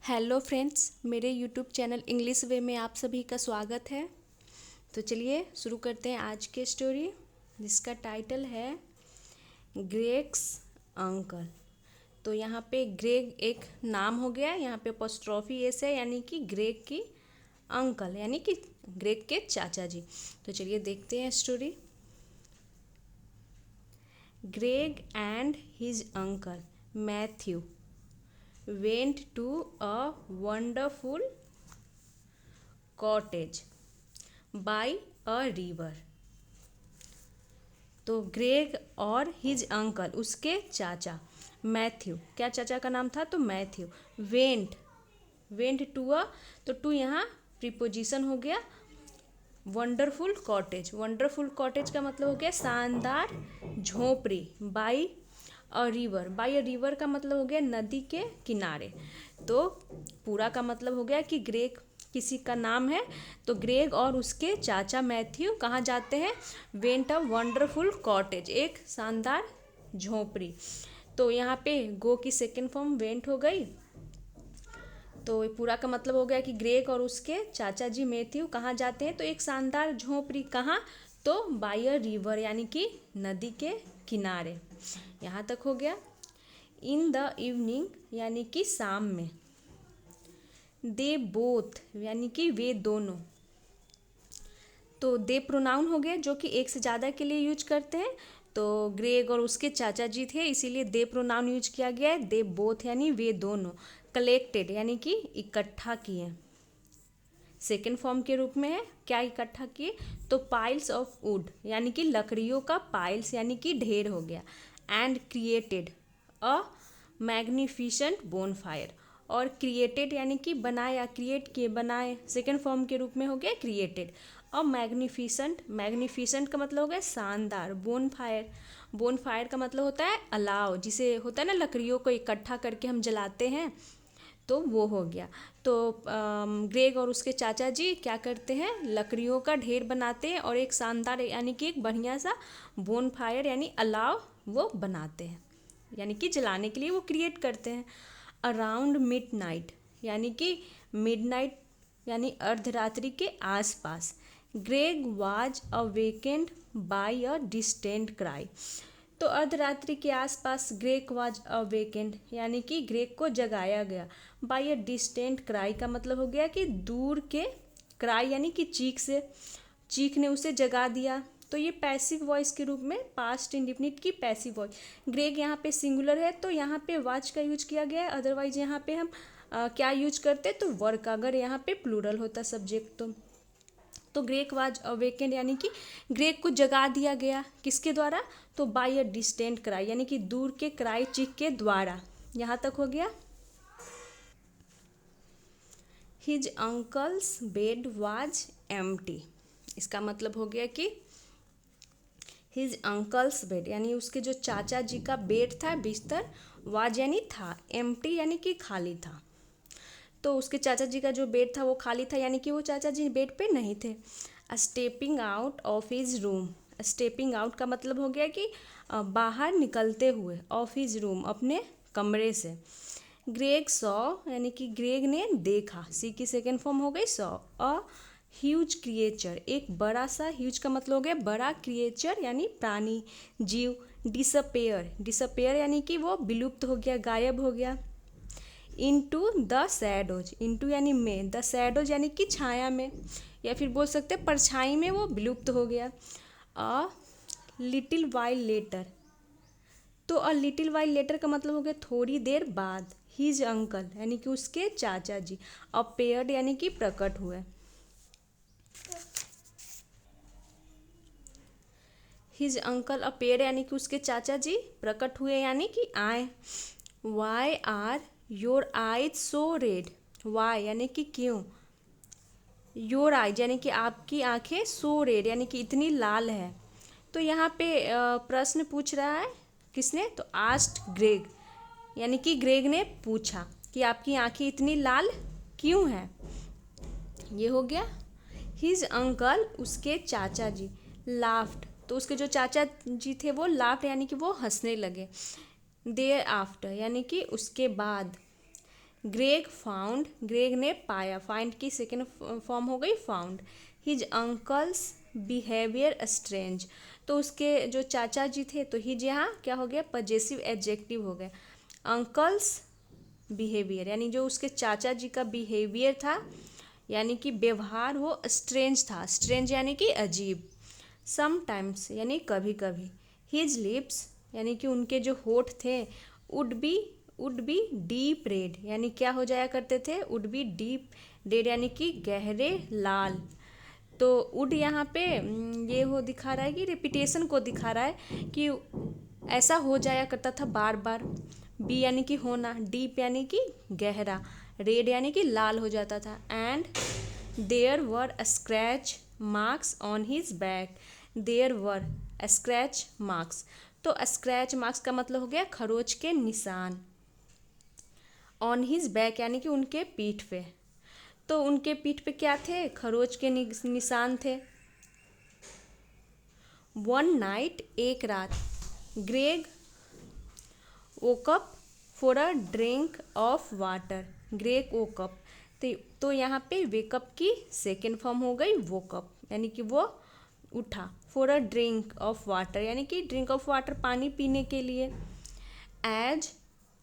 Hello friends, मेरे YouTube channel English वे में आप सभी का स्वागत है। तो चलिए शुरू करते हैं आज की स्टोरी, जिसका टाइटल है ग्रेग्स अंकल। तो यहाँ पे ग्रेग एक नाम हो गया, यहाँ पे अपोस्ट्रोफी एस है, यानी कि ग्रेग की अंकल यानी कि ग्रेग के चाचा जी। तो चलिए देखते हैं story. Greg and his uncle Matthew went to a wonderful cottage by a river। तो ग्रेग और हिज अंकल उसके चाचा मैथ्यू, क्या चाचा का नाम था? तो मैथ्यू। वेंट टू अ, तो टू यहाँ प्रीपोजिशन हो गया। वंडरफुल कॉटेज का मतलब हो गया शानदार झोपड़ी। बाई अ रिवर का मतलब हो गया नदी के किनारे। तो पूरा का मतलब हो गया कि ग्रेग किसी का नाम है, तो ग्रेग और उसके चाचा मैथ्यू कहाँ जाते हैं? वेंट अ वंडरफुल कॉटेज, एक शानदार झोपड़ी। तो यहाँ पे गो की सेकेंड फॉर्म वेंट हो गई। तो पूरा का मतलब हो गया कि ग्रेग और उसके चाचा जी मैथ्यू कहाँ जाते हैं? तो एक शानदार झोपड़ी। कहाँ? तो बाय अ रिवर, यानी कि नदी के किनारे। यहाँ तक हो गया। इन द इवनिंग, यानी कि शाम में। दे बोथ, यानी कि वे दोनों। तो दे प्रोनाउन हो गए, जो कि एक से ज़्यादा के लिए यूज करते हैं। तो ग्रेग और उसके चाचा जी थे, इसीलिए दे प्रोनाउन यूज किया गया है। दे बोथ यानी वे दोनों। कलेक्टेड यानी कि इकट्ठा किए, सेकेंड फॉर्म के रूप में है। क्या इकट्ठा किए? तो पाइल्स ऑफ वुड, यानी कि लकड़ियों का पाइल्स यानी कि ढेर हो गया। And created a magnificent bonfire, और क्रिएटेड यानी कि बनाया, क्रिएट किए, बनाए, सेकेंड फॉर्म के रूप में हो गया क्रिएटेड। और मैग्निफिसेंट का मतलब हो गया शानदार। बोनफायर का मतलब होता है अलाव, जिसे होता है ना लकड़ियों को इकट्ठा करके हम जलाते हैं, तो वो हो गया। तो ग्रेग और उसके चाचा जी क्या करते हैं? लकड़ियों का ढेर बनाते हैं और एक शानदार यानी कि एक बढ़िया सा बोनफायर यानी अलाव वो बनाते हैं, यानी कि जलाने के लिए वो क्रिएट करते हैं। अराउंड मिडनाइट, यानी कि मिडनाइट यानी अर्धरात्रि के आसपास। Greg was awakened by a distant cry. तो अर्धरात्रि के आसपास ग्रेग वाज अवेकेंड, यानी कि ग्रेग को जगाया गया। बाय अ डिस्टेंट क्राई का मतलब हो गया कि दूर के, क्राई यानी कि चीख से, चीख ने उसे जगा दिया। तो ये पैसिव वॉइस के रूप में, पास्ट इंडिफिनिट की पैसिव वॉइस। ग्रेग यहाँ पे सिंगुलर है तो यहाँ पे वाज का यूज किया गया है। अदरवाइज यहाँ पे हम क्या यूज करते? तो वर्क, अगर यहाँ पे प्लूरल होता सब्जेक्ट तो ग्रेग वाज अवेकेंड यानी कि ग्रेग को जगा दिया गया। किसके द्वारा? तो बाय अ डिस्टेंट क्राई, यानी कि दूर के क्राई, चीख के द्वारा। यहाँ तक हो गया। His uncle's bed was empty, इसका मतलब हो गया कि हिज अंकल्स बेड यानी उसके जो चाचा जी का बेड था, बिस्तर, वाज यानी था, एम्प्टी यानी कि खाली था। तो उसके चाचा जी का जो बेड था वो खाली था, यानी कि वो चाचा जी बेड पे नहीं थे। Stepping out of his room, stepping out का मतलब हो गया कि बाहर निकलते हुए, ऑफ हिज रूम अपने कमरे से। ग्रेग सॉ यानी कि ग्रेग ने देखा, सी की सेकेंड फॉर्म हो गई सॉ। अ ह्यूज क्रिएचर, एक बड़ा सा, ह्यूज का मतलब हो गया बड़ा, क्रिएचर यानी प्राणी, जीव। डिसअपेयर यानी कि वो विलुप्त हो गया, गायब हो गया। इनटू द सैडोज, इनटू यानी में, द सैडोज यानी कि छाया में, या फिर बोल सकते हैं परछाई में वो विलुप्त हो गया। अ लिटिल वाइल लेटर, तो अ लिटिल वाइल लेटर का मतलब हो गया थोड़ी देर बाद। हिज अंकल यानी कि उसके चाचा जी। अपेयर्ड यानी कि प्रकट हुए। हिज अंकल अपेयर यानी कि उसके चाचा जी प्रकट हुए, यानी कि आए। Why are your eyes so red, why यानी कि क्यों, योर आईज यानी कि आपकी आंखें, सो रेड यानी कि इतनी लाल है। तो यहाँ पे प्रश्न पूछ रहा है, किसने? तो आस्ट ग्रेग, यानी कि ग्रेग ने पूछा कि आपकी आंखें इतनी लाल क्यों हैं। ये हो गया। हिज अंकल उसके चाचा जी लाफ्ट, तो उसके जो चाचा जी थे वो लाफ्ट यानी कि वो हंसने लगे। देयर आफ्टर यानी कि उसके बाद। ग्रेग फाउंड, ग्रेग ने पाया, फाइंड की सेकेंड फॉर्म हो गई found, his uncle's behaviour strange, तो उसके जो चाचा जी थे, तो हिज यहाँ क्या हो गया, पजेसिव एडजेक्टिव हो गया। अंकल्स बिहेवियर यानी जो उसके चाचा जी का बिहेवियर था यानी कि व्यवहार वो स्ट्रेंज था, स्ट्रेंज यानी कि अजीब। समटाइम्स यानी कभी कभी। हिज लिप्स यानी कि उनके जो होठ थे, वुड बी डीप रेड यानी क्या हो जाया करते थे, वुड बी डीप रेड यानी कि गहरे लाल। तो वुड यहाँ पे ये हो दिखा रहा है कि रिपीटेशन को दिखा रहा है कि ऐसा हो जाया करता था बार बार। बी यानी कि होना, डीप यानी कि गहरा, रेड यानी कि लाल हो जाता था। And there were scratch marks on his back, there were scratch marks, तो स्क्रैच मार्क्स का मतलब हो गया खरोच के निशान। ऑन हिज बैक यानी कि उनके पीठ पे, तो उनके पीठ पे क्या थे, खरोच के निशान थे। वन नाइट एक रात, Greg woke up for a drink of water, Greg woke up, तो यहाँ पे वेकअप की सेकेंड फॉर्म हो गई वोकअप यानी कि वो उठा, for a drink of water यानी कि ड्रिंक ऑफ वाटर पानी पीने के लिए। एज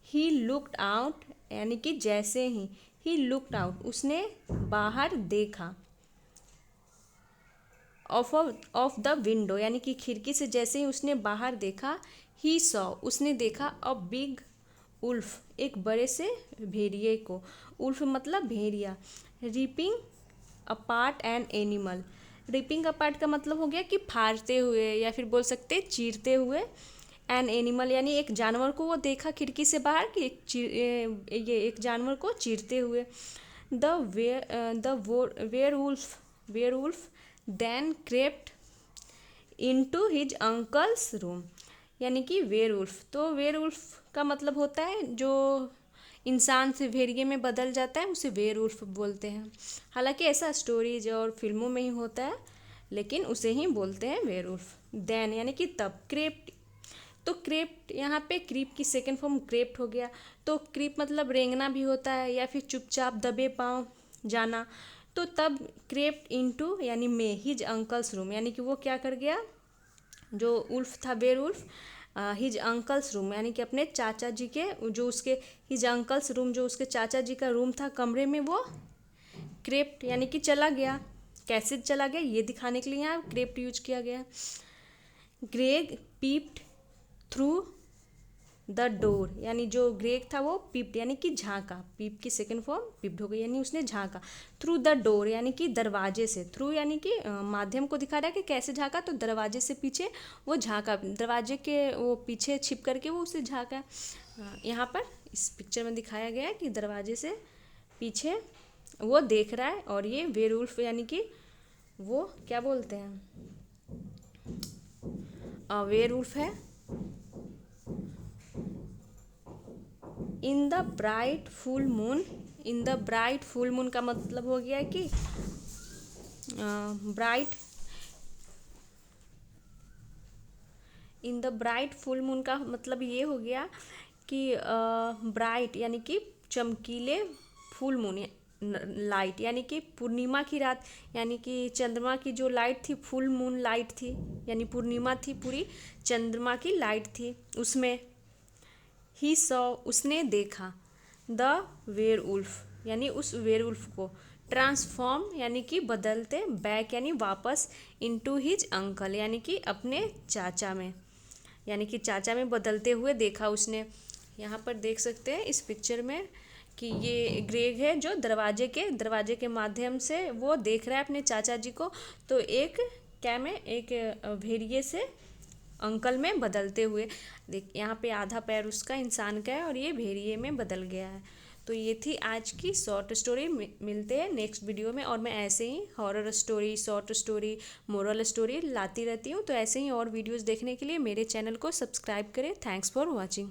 ही लुकड आउट यानी कि जैसे ही लुकड आउट उसने बाहर देखा, ऑफ द विंडो यानी कि खिड़की से जैसे ही उसने बाहर देखा, ही सॉ उसने देखा अ बिग उल्फ एक बड़े से भेड़िए को, उल्फ मतलब भेड़िया। Ripping apart an animal, ripping apart का मतलब हो गया कि फाड़ते हुए या फिर बोल सकते चीरते हुए। एन एनिमल यानी एक जानवर को वो देखा खिड़की से बाहर कि ये एक जानवर को चीरते हुए। Werewolf then crept into his uncle's room यानी कि वेयरवुल्फ, तो वेयरवुल्फ का मतलब होता है जो इंसान से भेड़िए में बदल जाता है, उसे वेयरवुल्फ बोलते हैं। हालांकि ऐसा स्टोरीज और फिल्मों में ही होता है, लेकिन उसे ही बोलते हैं वेयरवुल्फ। देन यानी कि तब, क्रेप्ट, तो क्रेप्ट यहाँ पे क्रीप की सेकेंड फॉर्म क्रेप्ट हो गया, तो क्रीप मतलब रेंगना भी होता है या फिर चुपचाप दबे पाँव जाना। तो तब क्रेप्ट इनटू यानी में हिज अंकल्स रूम यानी कि वो क्या कर गया, जो उल्फ था वेयरवुल्फ, हिज अंकल्स रूम यानी कि अपने चाचा जी के जो उसके हिज अंकल्स रूम जो उसके चाचा जी का रूम था कमरे में, वो क्रेप्ट यानी कि चला गया। कैसे चला गया ये दिखाने के लिए यहाँ क्रेप्ट यूज किया गया। Greg peeped through the door यानी जो ग्रेग था वो पीप्ड यानी कि झांका, पीप की सेकेंड फॉर्म पीप्ड हो गई यानी उसने झांका। थ्रू द डोर यानी कि दरवाजे से, थ्रू यानी कि माध्यम को दिखा रहा है कि कैसे झांका, तो दरवाजे से पीछे वो झांका, दरवाजे के वो पीछे छिप करके वो उसे झांका। यहाँ पर इस पिक्चर में दिखाया गया है कि दरवाजे से पीछे वो देख रहा है, और ये वेयरवुल्फ यानी कि वो क्या बोलते हैं, वेयरवुल्फ है। In the bright full moon, in the bright full moon का मतलब हो गया कि bright, in the bright full moon का मतलब ये हो गया कि ब्राइट यानी कि चमकीले, फुल मून लाइट यानी कि पूर्णिमा की रात, यानी कि चंद्रमा की जो लाइट थी फुल मून लाइट थी, यानी पूर्णिमा थी, पूरी चंद्रमा की लाइट थी उसमें। ही सॉ उसने देखा, द वेयरवुल्फ यानी उस वेयरवुल्फ को, ट्रांसफॉर्म यानी कि बदलते, बैक यानी वापस, इनटू हिज अंकल यानी कि अपने चाचा में, यानी कि चाचा में बदलते हुए देखा उसने। यहाँ पर देख सकते हैं इस पिक्चर में कि ये ग्रेग है जो दरवाजे के माध्यम से वो देख रहा है अपने चाचा जी को, तो एक क्या में एक भेड़िए से अंकल में बदलते हुए देख, यहाँ पे आधा पैर उसका इंसान का है और ये भेड़िए में बदल गया है। तो ये थी आज की शॉर्ट स्टोरी। मिलते हैं नेक्स्ट वीडियो में, और मैं ऐसे ही horror story, short story, moral story लाती रहती हूँ, तो ऐसे ही और वीडियोस देखने के लिए मेरे चैनल को सब्सक्राइब करें। Thanks for watching.